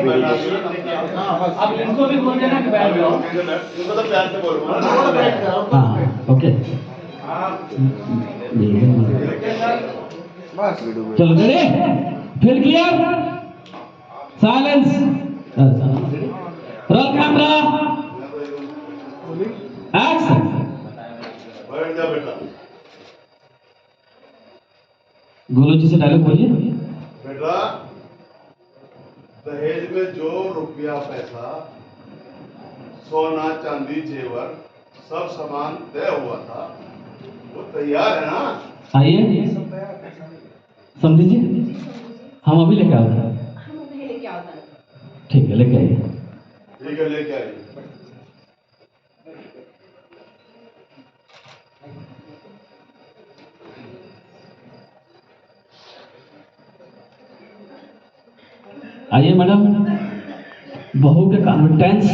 अब इनको भी बोल देना कि बैठ जाओ। इनको तो प्यार से बोलो। हाँ ओके चलो रेडी फिर clear silence roll camera action बैठ जा बेटा। गोलू जी से डायलॉग बोलिए बेटा दहेज में जो रुपया पैसा सोना चांदी जेवर सब सामान तय हुआ था वो तैयार है ना? आइए समझी जी हम अभी लेके आते हैं ठीक है लेके आइए ठीक है लेके आइए। आइए मैडम बहू के कॉन्फिडेंस